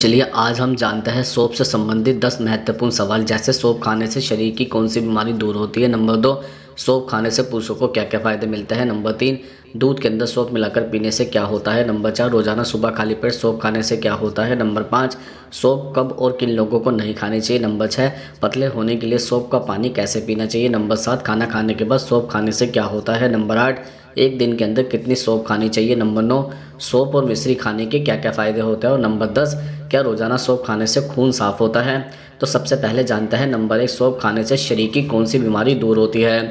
चलिए आज हम जानते हैं सौंफ से संबंधित 10 महत्वपूर्ण सवाल। जैसे सौंफ खाने से शरीर की कौन सी बीमारी दूर होती है। नंबर 2, सौंफ खाने से पुरुषों को क्या क्या फायदे मिलते हैं। नंबर 3, दूध के अंदर सौंफ मिलाकर पीने से क्या होता है। नंबर 4, रोजाना सुबह खाली पेट सौंफ खाने से क्या होता है। नंबर 5, सौंफ कब और किन लोगों को नहीं खानी चाहिए। नंबर 6, पतले होने के लिए सौंफ का पानी कैसे पीना चाहिए। नंबर 7, खाना खाने के बाद सौंफ खाने से क्या होता है। नंबर 8, एक दिन के अंदर कितनी सौंफ खानी चाहिए। नंबर 9, सौंफ और मिश्री खाने के क्या क्या फायदे होते हैं। और नंबर 10, क्या रोजाना सौंफ खाने से खून साफ होता है। तो सबसे पहले जानते हैं नंबर 1, सौंफ खाने से शरीर की कौन सी बीमारी दूर होती है।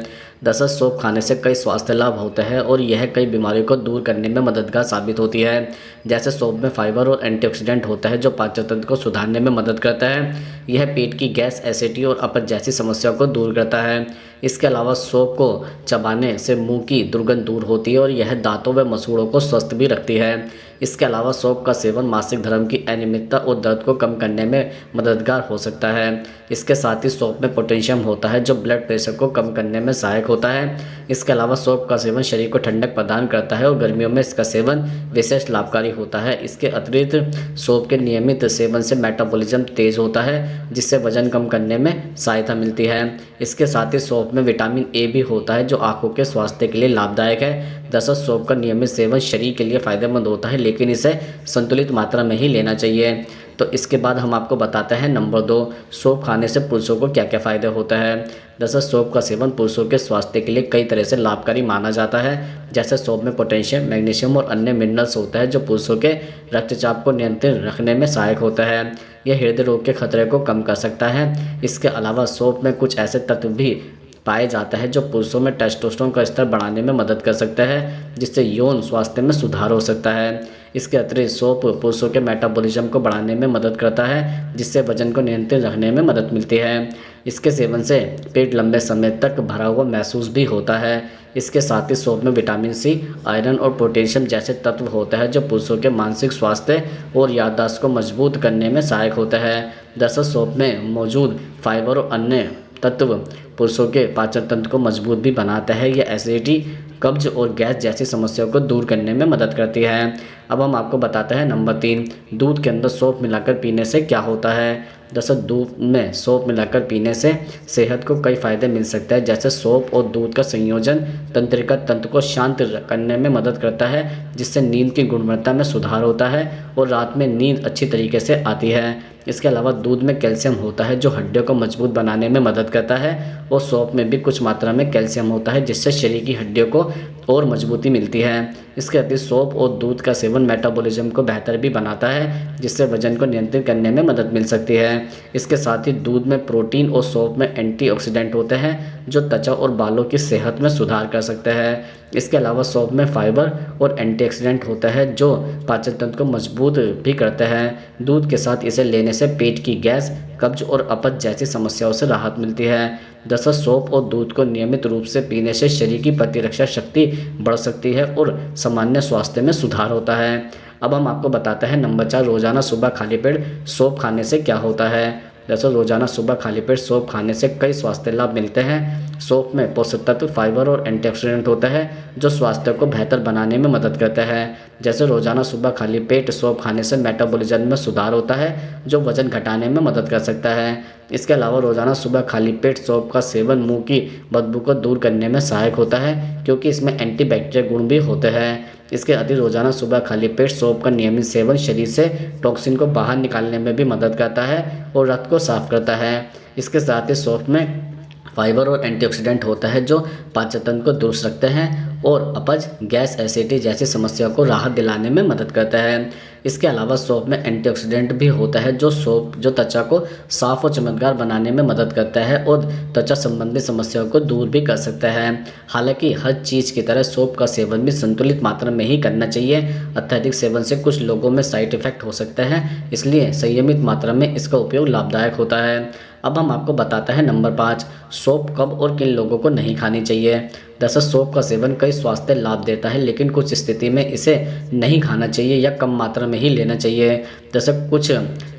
दरअसल सौंफ खाने से कई स्वास्थ्य लाभ होते हैं और यह कई बीमारियों को दूर करने में मददगार साबित होती है। जैसे सौंफ में फाइबर और एंटीऑक्सीडेंट होता है जो पाचन तंत्र को सुधारने में मदद करता है। यह पेट की गैस, एसिडिटी और अपच जैसी समस्याओं को दूर करता है। इसके अलावा सौंफ को चबाने से मुंह की दुर्गंध दूर होती है और यह दांतों व मसूड़ों को स्वस्थ भी रखती है। इसके अलावा सौंफ का सेवन मासिक धर्म की अनियमितता और दर्द को कम करने में मददगार हो सकता है। इसके साथ ही सौंफ में पोटेशियम होता है जो ब्लड प्रेशर को कम करने में सहायक होता है। इसके अलावा सौंफ का सेवन शरीर को ठंडक प्रदान करता है और गर्मियों में इसका सेवन विशेष लाभकारी होता है। इसके अतिरिक्त सौंफ के नियमित सेवन से मेटाबॉलिज्म तेज होता है जिससे वजन कम करने में सहायता मिलती है। इसके साथ ही सौंफ में विटामिन ए भी होता है जो आंखों के स्वास्थ्य के लिए लाभदायक है। दरअसल सौंफ का नियमित सेवन शरीर के लिए फायदेमंद होता है लेकिन इसे संतुलित मात्रा में ही लेना चाहिए। तो इसके बाद हम आपको बताते हैं नंबर 2, सौंफ खाने से पुरुषों को क्या क्या फायदे होता है। दरअसल सौंफ का सेवन पुरुषों के स्वास्थ्य के लिए कई तरह से लाभकारी माना जाता है। जैसे सौंफ में पोटेशियम, मैग्नीशियम और अन्य मिनरल्स होता है जो पुरुषों के रक्तचाप को नियंत्रित रखने में सहायक होता है। यह हृदय रोग के खतरे को कम कर सकता है। इसके अलावा सौंफ में कुछ ऐसे तत्व भी पाए जाता है जो पुरुषों में टेस्टोस्टेरोन का स्तर बढ़ाने में मदद कर सकता है जिससे यौन स्वास्थ्य में सुधार हो सकता है। इसके अतिरिक्त सौंफ पुरुषों के मेटाबॉलिज्म को बढ़ाने में मदद करता है जिससे वजन को नियंत्रित रखने में मदद मिलती है। इसके सेवन से पेट लंबे समय तक भरा हुआ महसूस भी होता है। इसके साथ ही सौंफ में विटामिन सी, आयरन और पोटेशियम जैसे तत्व होते हैं जो पुरुषों के मानसिक स्वास्थ्य और याददाश्त को मजबूत करने में सहायक होता है। दरअसल सौंफ में मौजूद फाइबर और अन्य तत्व पुरुषों के पाचन तंत्र को मजबूत भी बनाता है। यह एसिडिटी, कब्ज और गैस जैसी समस्याओं को दूर करने में मदद करती है। अब हम आपको बताते हैं नंबर 3, दूध के अंदर सौंफ मिलाकर पीने से क्या होता है। दरअसल दूध में सौंफ मिलाकर पीने से सेहत को कई फायदे मिल सकते हैं। जैसे सौंफ और दूध का संयोजन तंत्रिका तंत्र को शांत करने में मदद करता है जिससे नींद की गुणवत्ता में सुधार होता है और रात में नींद अच्छी तरीके से आती है। इसके अलावा दूध में कैल्शियम होता है जो हड्डियों को मजबूत बनाने में मदद करता है और सौंफ में भी कुछ मात्रा में कैल्शियम होता है जिससे शरीर की हड्डियों को और मजबूती मिलती है। इसके अतिरिक्त सौंफ और दूध का सेवन मेटाबॉलिज्म को बेहतर भी बनाता है जिससे वजन को नियंत्रित करने में मदद मिल सकती है। इसके साथ ही दूध में प्रोटीन और सौंफ में एंटीऑक्सीडेंट होते हैं जो त्वचा और बालों की सेहत में सुधार कर सकते हैं। इसके अलावा सौंफ में फाइबर और एंटीऑक्सीडेंट होता है जो पाचन तंत्र को मजबूत भी करते हैं। दूध के साथ इसे लेने से पेट की गैस, कब्ज और अपच जैसी समस्याओं से राहत मिलती है। दरअसल सौंफ और दूध को नियमित रूप से पीने से शरीर की प्रतिरक्षा शक्ति बढ़ सकती है और सामान्य स्वास्थ्य में सुधार होता है। अब हम आपको बताते हैं नंबर 4, रोजाना सुबह खाली पेट सौंफ खाने से क्या होता है। दरअसल रोजाना सुबह खाली पेट सौंफ खाने से कई स्वास्थ्य लाभ मिलते हैं। सौंफ में पोषक तत्व, फाइबर और एंटीऑक्सीडेंट होता है जो स्वास्थ्य को बेहतर बनाने में मदद करता है। जैसे रोजाना सुबह खाली पेट सौंफ खाने से मेटाबॉलिज्म में सुधार होता है जो वजन घटाने में मदद कर सकता है। इसके अलावा रोजाना सुबह खाली पेट सौंफ का सेवन मुंह की बदबू को दूर करने में सहायक होता है क्योंकि इसमें एंटीबैक्टीरियल गुण भी होते हैं। इसके अतिरिक्त रोजाना सुबह खाली पेट सौंफ का नियमित सेवन शरीर से टॉक्सिन को बाहर निकालने में भी मदद करता है और रक्त को साफ करता है। इसके साथ ही सौंफ में फाइबर और एंटीऑक्सीडेंट होता है जो पाचन तंत्र को दुरुस्त रखते हैं और अपच, गैस, एसिडिटी जैसी समस्याओं को राहत दिलाने में मदद करता है। इसके अलावा सौंफ में एंटीऑक्सीडेंट भी होता है जो त्वचा को साफ और चमकदार बनाने में मदद करता है और त्वचा संबंधी समस्याओं को दूर भी कर सकता है। हालांकि हर चीज़ की तरह सौंफ का सेवन भी संतुलित मात्रा में ही करना चाहिए। अत्यधिक सेवन से कुछ लोगों में साइड इफेक्ट हो सकते हैं इसलिए संयमित मात्रा में इसका उपयोग लाभदायक होता है। अब हम आपको बताते हैं नंबर 5, सौंफ कब और किन लोगों को नहीं खानी चाहिए। दरअसल सौंफ का सेवन कई स्वास्थ्य लाभ देता है लेकिन कुछ स्थिति में इसे नहीं खाना चाहिए या कम मात्रा में ही लेना चाहिए। दरअसल कुछ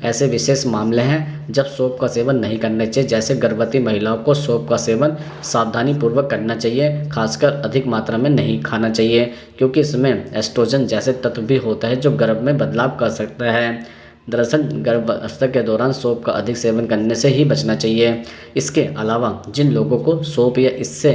ऐसे विशेष मामले हैं जब सौंफ का सेवन नहीं करना चाहिए। जैसे गर्भवती महिलाओं को सौंफ का सेवन सावधानीपूर्वक करना चाहिए, खासकर अधिक मात्रा में नहीं खाना चाहिए क्योंकि इसमें एस्ट्रोजन जैसे तत्व भी होता है जो गर्भ में बदलाव कर सकता है। दरअसल गर्भावस्था के दौरान सौंफ का अधिक सेवन करने से ही बचना चाहिए। इसके अलावा जिन लोगों को सौंफ या इससे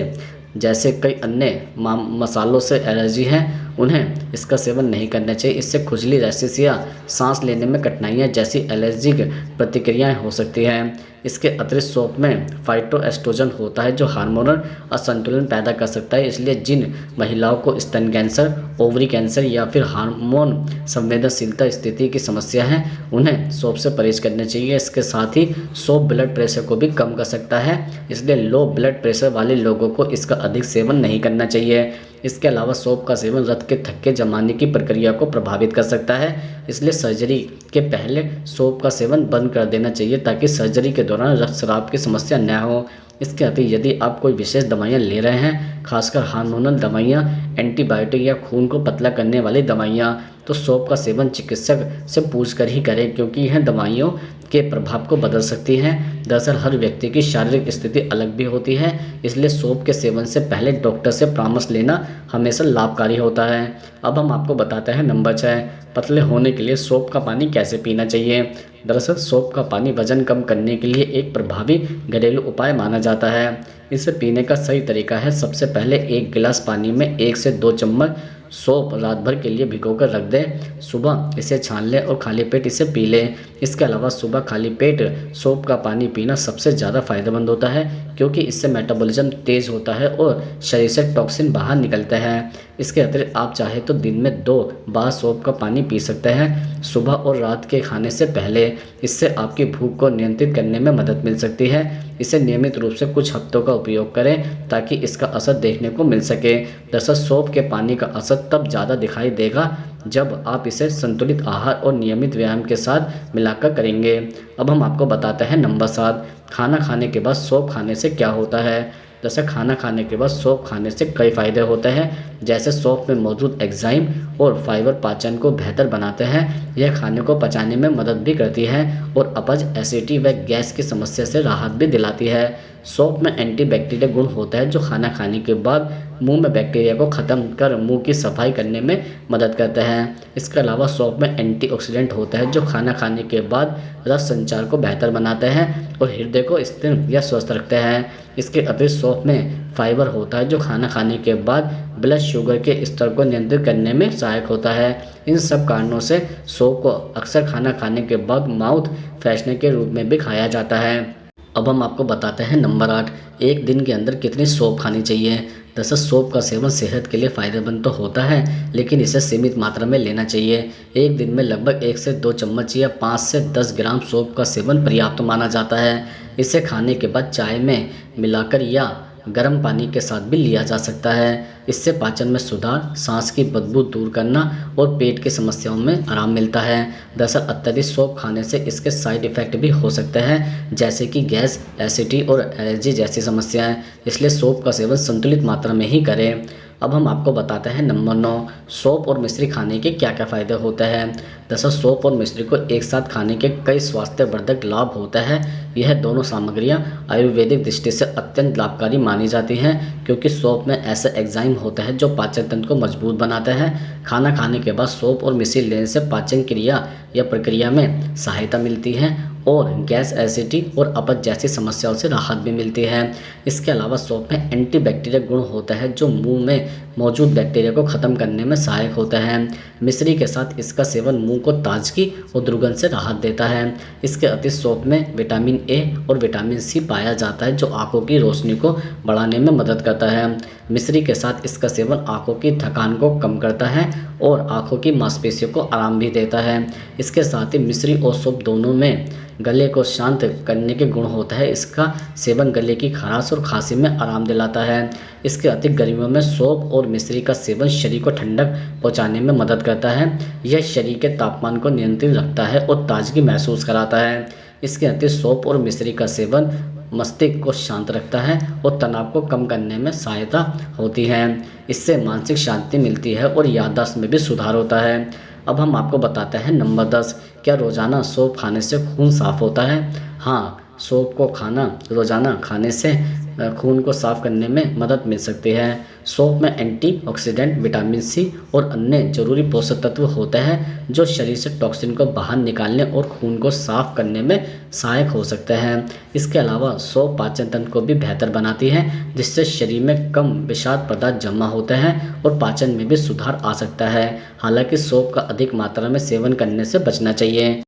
जैसे कई अन्य मसालों से एलर्जी है, उन्हें इसका सेवन नहीं करना चाहिए। इससे खुजली, रैशेस या सांस लेने में कठिनाइयाँ जैसी एलर्जिक प्रतिक्रियाएं हो सकती हैं। इसके अतिरिक्त सौंफ में फाइटोएस्ट्रोजन होता है जो हार्मोनल असंतुलन पैदा कर सकता है। इसलिए जिन महिलाओं को स्तन कैंसर, ओवरी कैंसर या फिर हार्मोन संवेदनशीलता स्थिति की समस्या है, उन्हें सौंफ से परहेज करना चाहिए। इसके साथ ही सौंफ ब्लड प्रेशर को भी कम कर सकता है, इसलिए लो ब्लड प्रेशर वाले लोगों को इसका अधिक सेवन नहीं करना चाहिए। इसके अलावा सौंफ का सेवन रक्त के थक्के जमाने की प्रक्रिया को प्रभावित कर सकता है, इसलिए सर्जरी के पहले सौंफ का सेवन बंद कर देना चाहिए ताकि सर्जरी के दौरान रक्तस्राव की समस्या न हो। इसके अतिरिक्त यदि आप कोई विशेष दवाइयाँ ले रहे हैं, खासकर हार्मोनल दवाइयाँ, एंटीबायोटिक या खून को पतला करने वाली दवाइयाँ, तो सौंफ का सेवन चिकित्सक से पूछकर ही करें, क्योंकि यह दवाइयों के प्रभाव को बदल सकती हैं। दरअसल हर व्यक्ति की शारीरिक स्थिति अलग भी होती है, इसलिए सौंफ के सेवन से पहले डॉक्टर से परामर्श लेना हमेशा लाभकारी होता है। अब हम आपको बताते हैं नंबर 6, पतले होने के लिए सौंफ का पानी कैसे पीना चाहिए। दरअसल सौंफ का पानी वजन कम करने के लिए एक प्रभावी घरेलू उपाय माना जाता है। इसे पीने का सही तरीका है, सबसे पहले 1 गिलास पानी में 1 से 2 चम्मच सौंफ रात भर के लिए भिगोकर रख दें। सुबह इसे छान लें और खाली पेट इसे पी लें। इसके अलावा सुबह खाली पेट सौंफ का पानी पीना सबसे ज़्यादा फायदेमंद होता है, क्योंकि इससे मेटाबॉलिज्म तेज़ होता है और शरीर से टॉक्सिन बाहर निकलते हैं। इसके अतिरिक्त आप चाहे तो दिन में 2 बार सौंफ का पानी पी सकते हैं, सुबह और रात के खाने से पहले। इससे आपकी भूख को नियंत्रित करने में मदद मिल सकती है। इसे नियमित रूप से कुछ हफ्तों का उपयोग करें ताकि इसका असर देखने को मिल सके। दरअसल सौंफ के पानी का असर तब ज़्यादा दिखाई देगा जब आप इसे संतुलित आहार और नियमित व्यायाम के साथ मिलाकर करेंगे। अब हम आपको बताते हैं नंबर 7, खाना खाने के बाद सौंफ खाने से क्या होता है। जैसे खाना खाने के बाद सौंफ खाने से कई फायदे होते हैं, जैसे सौंफ में मौजूद एंजाइम और फाइबर पाचन को बेहतर बनाते हैं। यह खाने को पचाने में मदद भी करती है और अपच, एसिडिटी व गैस की समस्या से राहत भी दिलाती है। सौंफ में एंटीबैक्टीरियल गुण होता है जो खाना खाने के बाद मुंह में बैक्टीरिया को ख़त्म कर मुंह की सफाई करने में मदद करता है। इसके अलावा सौंफ में एंटीऑक्सीडेंट होता है जो खाना खाने के बाद रक्त संचार को बेहतर बनाते हैं और हृदय को स्थिर या स्वस्थ रखते हैं। इसके अतिरिक्त सौंफ में फाइबर होता है जो खाना खाने के बाद ब्लड शुगर के स्तर को नियंत्रित करने में सहायक होता है। इन सब कारणों से सौंफ को अक्सर खाना खाने के बाद माउथ फ्रेशनर के रूप में भी खाया जाता है। अब हम आपको बताते हैं नंबर 8, एक दिन के अंदर कितनी सौंफ खानी चाहिए। दरअसल सौंफ का सेवन सेहत के लिए फ़ायदेमंद तो होता है, लेकिन इसे सीमित मात्रा में लेना चाहिए। एक दिन में लगभग 1 से 2 चम्मच या 5 से 10 ग्राम सौंफ का सेवन पर्याप्त माना जाता है। इसे खाने के बाद चाय में मिलाकर या गर्म पानी के साथ भी लिया जा सकता है। इससे पाचन में सुधार, सांस की बदबू दूर करना और पेट की समस्याओं में आराम मिलता है। दरअसल अत्यधिक सौंफ खाने से इसके साइड इफ़ेक्ट भी हो सकते हैं, जैसे कि गैस, एसिडिटी और एलर्जी जैसी समस्याएं। इसलिए सौंफ का सेवन संतुलित मात्रा में ही करें। अब हम आपको बताते हैं नंबर 9, सौंफ और मिश्री खाने के क्या क्या फ़ायदे होते हैं। दरअसल सौंफ और मिश्री को एक साथ खाने के कई स्वास्थ्यवर्धक लाभ होते हैं। यह दोनों सामग्रियां आयुर्वेदिक दृष्टि से अत्यंत लाभकारी मानी जाती हैं, क्योंकि सौंफ में ऐसे एंजाइम होते हैं जो पाचन तंत्र को मजबूत बनाते हैं। खाना खाने के बाद सौंफ और मिश्री लेने से पाचन क्रिया या प्रक्रिया में सहायता मिलती है और गैस, एसिडिटी और अपच जैसी समस्याओं से राहत भी मिलती है। इसके अलावा सौंफ में एंटीबैक्टीरियल गुण होता है जो मुंह में मौजूद बैक्टीरिया को ख़त्म करने में सहायक होता है। मिश्री के साथ इसका सेवन मुंह को ताजगी और दुर्गंध से राहत देता है। इसके अतिरिक्त सौंफ में विटामिन ए और विटामिन सी पाया जाता है जो आंखों की रोशनी को बढ़ाने में मदद करता है। मिश्री के साथ इसका सेवन आंखों की थकान को कम करता है और आंखों की मांसपेशियों को आराम भी देता है। इसके साथ ही मिश्री और सौंफ दोनों में गले को शांत करने के गुण होता है। इसका सेवन गले की खराश और खांसी में आराम दिलाता है। इसके अतिरिक्त गर्मियों में सौंफ और मिश्री का सेवन शरीर को ठंडक पहुंचाने में मदद करता है। यह शरीर के तापमान को नियंत्रित रखता है और ताजगी महसूस कराता है। इसके अतिरिक्त सौंफ और मिश्री का सेवन मस्तिष्क को शांत रखता है और तनाव को कम करने में सहायता होती है। इससे मानसिक शांति मिलती है और याददाश्त में भी सुधार होता है। अब हम आपको बताते हैं नंबर 10, क्या रोज़ाना सौंफ खाने से खून साफ होता है। हाँ, सौंफ को रोज़ाना खाने से खून को साफ करने में मदद मिल सकती है। सौंफ में एंटीऑक्सीडेंट, विटामिन सी और अन्य जरूरी पोषक तत्व होते हैं जो शरीर से टॉक्सिन को बाहर निकालने और खून को साफ करने में सहायक हो सकते हैं। इसके अलावा सौंफ पाचन तंत्र को भी बेहतर बनाती है, जिससे शरीर में कम विषाक्त पदार्थ जमा होते हैं और पाचन में भी सुधार आ सकता है। हालांकि सौंफ का अधिक मात्रा में सेवन करने से बचना चाहिए।